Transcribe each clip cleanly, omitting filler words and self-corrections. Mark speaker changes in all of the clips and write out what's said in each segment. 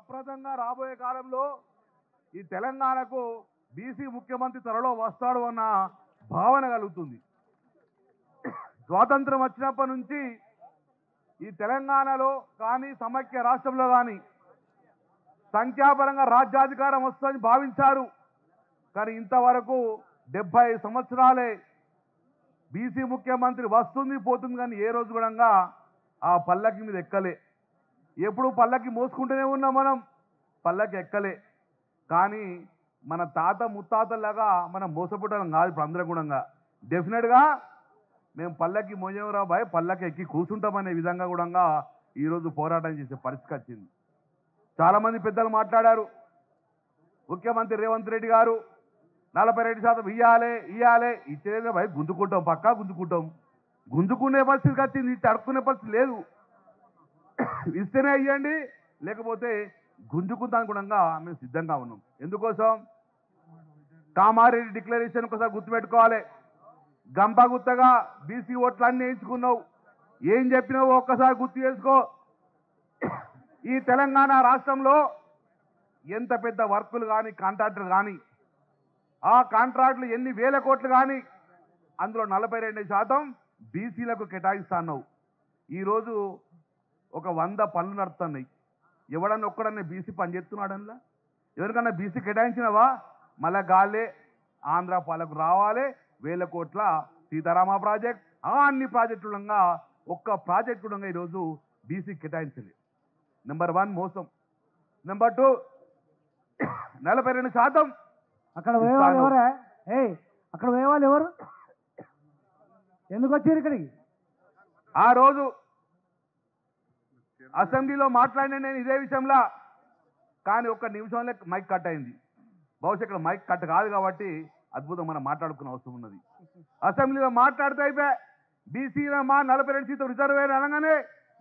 Speaker 1: అప్రదంగా రాబోయే కాలంలో ఈ తెలంగాణకు బీసీ ముఖ్యమంత్రి త్వరలో వస్తాడు అన్న భావన కలుగుతుంది. స్వాతంత్రం వచ్చినప్పటి నుంచి ఈ తెలంగాణలో కానీ సమైక్య రాష్ట్రంలో కానీ సంఖ్యాపరంగా రాజ్యాధికారం వస్తుందని భావించారు. కానీ ఇంతవరకు 70 సంవత్సరాలే బీసీ ముఖ్యమంత్రి వస్తుంది పోతుంది, కానీ ఏ రోజు కూడా ఆ పల్లకి మీద ఎక్కలే. ఎప్పుడు పల్లకి మోసుకుంటూనే ఉన్నాం, మనం పల్లకి ఎక్కలే. కానీ మన తాత ముత్తాతలాగా మనం మోసపుట్టడం కాదు. ఇప్పుడు అందరం కూడా డెఫినెట్గా మేము పల్లకి మోజేవరావు బాయ్ పల్లకి ఎక్కి కూర్చుంటామనే విధంగా కూడా ఈరోజు పోరాటం చేసే పరిస్థితి వచ్చింది. చాలామంది పెద్దలు మాట్లాడారు. ముఖ్యమంత్రి రేవంత్ రెడ్డి గారు 42% ఇయ్యాలే ఇచ్చేదే భయ గుంజుకుంటాం, పక్కా గుంజుకునే పరిస్థితికి వచ్చింది. ఇచ్చి అడుక్కునే పరిస్థితి లేదు. ఇస్తేనే ఇవ్వండి, లేకపోతే గుంజుకుందానికి కూడా మేము సిద్ధంగా ఉన్నాం. ఎందుకోసం? కామారెడ్డి డిక్లరేషన్ ఒకసారి గుర్తుపెట్టుకోవాలి. గంపగుత్తగా బీసీ ఓట్లన్నీ వేయించుకున్నావు. ఏం చెప్పినావు ఒక్కసారి గుర్తు చేసుకో. ఈ తెలంగాణ రాష్ట్రంలో ఎంత పెద్ద వర్కులు కానీ కాంట్రాక్టులు కానీ ఆ కాంట్రాక్టులు ఎన్ని వేల కోట్లు కానీ అందులో 42% బీసీలకు కేటాయిస్తున్నావు. ఈరోజు ఒక 100 పనులు నడుస్తున్నాయి. ఎవడన్నా ఒక్కడన్నా బీసీ పని చేస్తున్నాడల్లా? ఎవరికన్నా బీసీ కేటాయించినవా? మళ్ళా గాలే ఆంధ్ర పాలకు రావాలి. 1000 కోట్ల సీతారామ ప్రాజెక్ట్, అన్ని ప్రాజెక్టులంగా ఒక్క ప్రాజెక్టు కూడా ఈరోజు బీసీ కేటాయించలేదు. నెంబర్ 1 మోసం. నెంబర్ 2 42%
Speaker 2: అక్కడ పోయేవాళ్ళు ఎవరా? అక్కడ పోయేవాళ్ళు ఎవరు? ఎందుకు వచ్చారు ఇక్కడికి?
Speaker 1: ఆ రోజు అసెంబ్లీలో మాట్లాడిన నేను ఇదే విషయంలో, కానీ ఒక్క నిమిషంలో మైక్ కట్ అయింది. బహుశా ఇక్కడ మైక్ కట్ కాదు కాబట్టి అద్భుతం మనం మాట్లాడుకునే అవసరం ఉన్నది. అసెంబ్లీలో మాట్లాడితే అయిపోయా బీసీలో మా 42% రిజర్వేషన్ అనగానే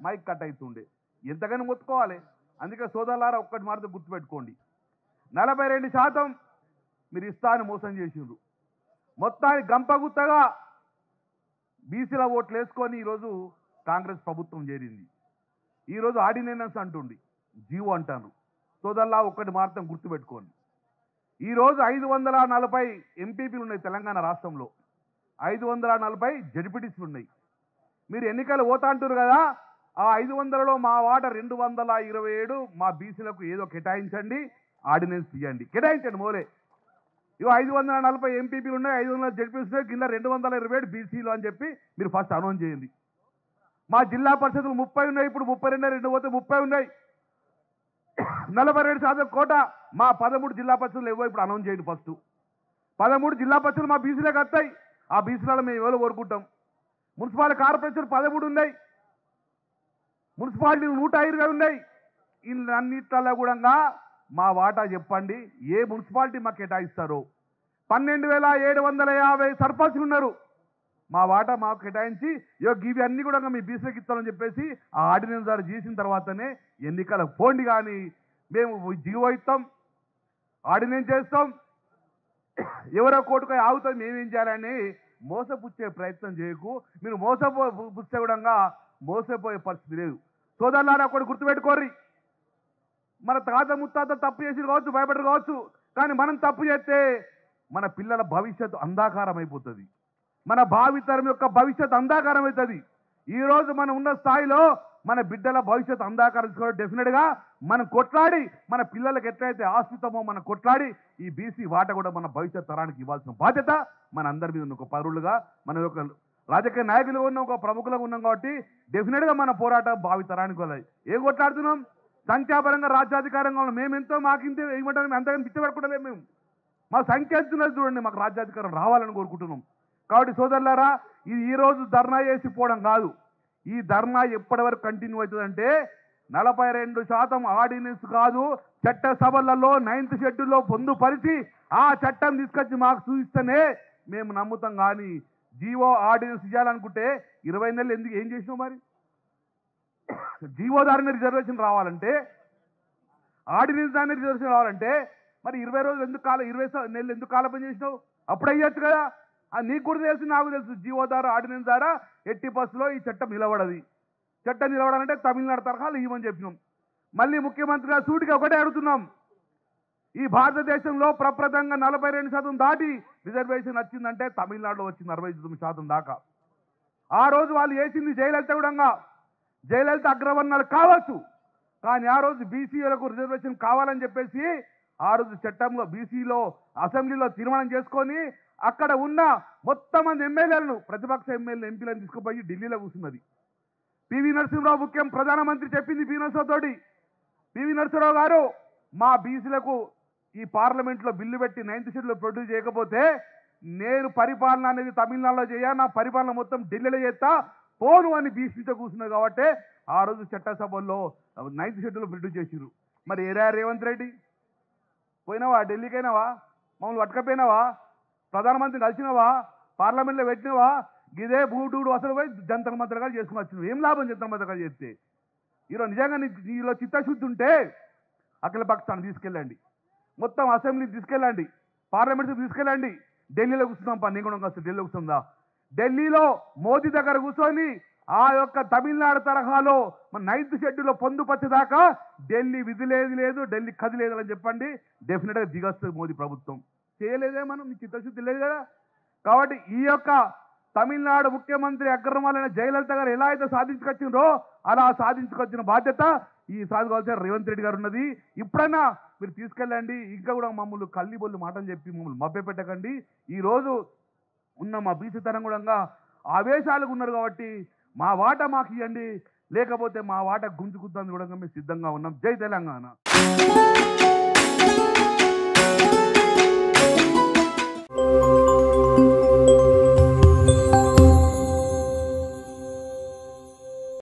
Speaker 1: మైక్ కట్ అవుతుండే. ఎంతగానో మొత్తుకోవాలి. అందుకే సోదరులారా ఒక్కటి మాత్రం గుర్తుపెట్టుకోండి, 42% మీరు ఇస్తాను మోసం చేసిండ్రు. మొత్తానికి గంపగుత్తగా బీసీల ఓట్లు వేసుకొని ఈరోజు కాంగ్రెస్ ప్రభుత్వం చేరింది. ఈరోజు ఆర్డినెన్స్ అంటుండి, జీవో అంటారు. సోదరులా ఒక్కటి మాత్రం గుర్తుపెట్టుకోండి, ఈరోజు 540 ఎంపీపీలు ఉన్నాయి తెలంగాణ రాష్ట్రంలో, 540 జడ్పీటీసీలు ఉన్నాయి. మీరు ఎన్నికలు పోతా అంటారు కదా, ఆ 500లో మా వాట 227 మా బీసీలకు ఏదో కేటాయించండి, ఆర్డినెన్స్ తీయండి, కేటాయించండి మోలే. ఇవి 540 ఎంపీపీలు ఉన్నాయి, 500 జడ్పీసీ కింద 227 బీసీలు అని చెప్పి మీరు ఫస్ట్ అనౌన్స్ చేయండి. మా జిల్లా పరిషత్తులు 30 ఉన్నాయి, ఇప్పుడు 32 2 పోతే 30 ఉన్నాయి. 42% కోట మా 13 జిల్లా పరిషత్తులు ఏవో ఇప్పుడు అనౌన్స్ చేయండి. ఫస్ట్ 13 జిల్లా పరిషత్తులు మా బీసీలకు వస్తాయి. ఆ బీసీలలో మేము ఎవరో కోరుకుంటాం. మున్సిపల్ కార్పొరేషన్ 13 ఉన్నాయి, మున్సిపాలిటీలు 120 ఉన్నాయి. ఇన్నిట్లలో కూడా మా వాటా చెప్పండి, ఏ మున్సిపాలిటీ మాకు కేటాయిస్తారో. 12,750 సర్పంచ్లు ఉన్నారు, మా వాటా మాకు కేటాయించి ఇవి అన్ని కూడా మీ బీసీలకు ఇస్తామని చెప్పేసి ఆ ఆర్డినెన్స్ ద్వారా చేసిన తర్వాతనే ఎన్నికలకు పోండి. కానీ మేము జీవో ఇస్తాం, ఆర్డినెన్స్ చేస్తాం, ఎవరో కోటుకై ఆగుతుంది మేమేం చేయాలని మోసపుచ్చే ప్రయత్నం చేయకు. మీరు మోసపుచ్చే కూడా మోసపోయే పరిస్థితి లేదు. సోదరులారా ఒకటి గుర్తుపెట్టుకోర్రి, మన తాత ముత్తాత తప్పు చేసి కావచ్చు, భయపడరు కావచ్చు, కానీ మనం తప్పు చేస్తే మన పిల్లల భవిష్యత్తు అంధాకారం అయిపోతుంది. మన భావితరం యొక్క భవిష్యత్తు అంధాకారం అవుతుంది. ఈరోజు మనం ఉన్న స్థాయిలో మన బిడ్డల భవిష్యత్తు అంధాకారం డెఫినెట్గా మనం కొట్లాడి మన పిల్లలకు ఎట్లయితే ఆశ్రితమో మనం కొట్లాడి ఈ బీసీ వాట కూడా మన భవిష్యత్ తరానికి ఇవ్వాల్సిన బాధ్యత మన అందరి మీద ఉన్న ఒక పౌరులుగా, మన యొక్క రాజకీయ నాయకులుగా ఉన్న ఒక ప్రముఖులుగా ఉన్నాం. కాబట్టి డెఫినెట్గా మన పోరాటం భావి తరానికి వెళ్ళాలి. ఏం కొట్లాడుతున్నాం? సంఖ్యాపరంగా రాజ్యాధికారంగా ఉన్నాం. మేమెంతో మాకింతే ఏమంటారు, మేము అంతగాని పిచ్చబడుకుంటలేము. మేము మా సంఖ్య ఎంతున్నది చూడండి, మాకు రాజ్యాధికారం రావాలని కోరుకుంటున్నాం. కాబట్టి సోదరులారా, ఇది ఈరోజు ధర్నా చేసిపోవడం కాదు. ఈ ధర్నా ఎప్పటి వరకు కంటిన్యూ అవుతుందంటే 42% ఆర్డినెన్స్ కాదు, చట్టసభలలో 9th షెడ్యూల్లో పొందుపరిచి ఆ చట్టం తీసుకొచ్చి మాకు చూపిస్తేనే మేము నమ్ముతాం. కానీ జీవో ఆర్డినెన్స్ ఇవ్వాలనుకుంటే 20 నెలలు ఎందుకు ఏం చేసినావు? మరి జీవో దారిని రిజర్వేషన్ రావాలంటే, ఆర్డినెన్స్ దారిని రిజర్వేషన్ రావాలంటే మరి 20 రోజులు ఎందుకు 20 నెలలు ఎందుకు కాలపని చేసినావు? అప్పుడు అయ్యొచ్చు కదా. నీకు కూడా తెలుసు, నాకు తెలుసు, జీవో ద్వారా ఆర్డినెన్స్ ద్వారా ఎట్టి బస్సులో ఈ చట్టం నిలబడది. చట్టం నిలబడాలంటే తమిళనాడు తరహాలు ఇవ్వమని చెప్పినాం. మళ్ళీ ముఖ్యమంత్రిగా సూటిగా ఒకటే అడుగుతున్నాం, ఈ భారతదేశంలో ప్రప్రదంగా 42% దాటి రిజర్వేషన్ వచ్చిందంటే తమిళనాడులో వచ్చింది 69% దాకా. ఆ రోజు వాళ్ళు వేసింది జయలలిత కూడా, జయలలిత అగ్రవర్ణాలు కావచ్చు, కానీ ఆ రోజు బీసీలకు రిజర్వేషన్ కావాలని చెప్పేసి ఆ రోజు చట్టంలో బీసీలో అసెంబ్లీలో తీర్మానం చేసుకొని అక్కడ ఉన్న మొత్తం మంది ఎమ్మెల్యేలను, ప్రతిపక్ష ఎమ్మెల్యే ఎంపీలను తీసుకుపోయి ఢిల్లీలో కూర్చున్నది. పివి నరసింహరావు ముఖ్యం ప్రధానమంత్రి చెప్పింది పివి నరసింహరావు తోటి, పివి నరసింహరావు గారు మా బీసీలకు ఈ పార్లమెంట్లో బిల్లు పెట్టి 9th షెడ్యూల్ ప్రొడ్యూస్ చేయకపోతే నేను పరిపాలన అనేది తమిళనాడులో చేయ, నా పరిపాలన మొత్తం ఢిల్లీలో చేస్తా పోను అని బీసీతో కూర్చున్నారు. కాబట్టి ఆ రోజు చట్టసభల్లో 9th షెడ్యూల్ ప్రొడ్యూస్ చేసిరు. మరి ఏరా రేవంత్ రెడ్డి, పోయినావా ఢిల్లీకైనావా, మమ్మల్ని పట్టుకపోయినావా, ప్రధానమంత్రిని కలిసినావా, పార్లమెంట్లో పెట్టినావా, ఇదే బూడూడు అసలు పోయి జంతర్ మంత్రకాలు చేసుకుని వచ్చినావు. ఏం లాభం జంతర్ మంత్రకాలు చేస్తే? ఈరోజు నిజంగా నీలో చిత్తశుద్ధి ఉంటే అఖిల పక్షాన్ని తీసుకెళ్ళండి, మొత్తం అసెంబ్లీ తీసుకెళ్ళండి, పార్లమెంట్కి తీసుకెళ్ళండి, ఢిల్లీలో కూర్చుందాం. నేను కూడా వస్తే ఢిల్లీలో కూర్చుందా, ఢిల్లీలో మోదీ దగ్గర కూర్చొని ఆ యొక్క తమిళనాడు తరహాలో మన 9th షెడ్యూల్లో పొందుపరిచేదాకా ఢిల్లీ విధులేది లేదు, ఢిల్లీ కదిలేదు అని చెప్పండి. డెఫినెట్గా దిగొస్తుంది మోదీ ప్రభుత్వం. చేయలేదే మనం, నీ చిత్తశుద్ధి లేదు కదా. కాబట్టి ఈ యొక్క తమిళనాడు ముఖ్యమంత్రి అగ్రమాలైన జయలలిత గారు ఎలా అయితే సాధించుకొచ్చిందో అలా సాధించుకొచ్చిన బాధ్యత ఈ సాధించుకోవాల్సిన రేవంత్ రెడ్డి గారు ఉన్నది. ఇప్పుడైనా మీరు తీసుకెళ్ళండి. ఇంకా కూడా మమ్మల్ని కల్లిబొల్లి మాటలు చెప్పి మమ్మల్ని మభ్యపెట్టకండి. ఈరోజు ఉన్న మా బీసీ తరం కూడా ఆవేశాలకు ఉన్నారు కాబట్టి మా వాట మాకు ఇవ్వండి, లేకపోతే మా వాట గుంజుకుద్దాన్ని కూడా మేము సిద్ధంగా ఉన్నాం. జై తెలంగాణ.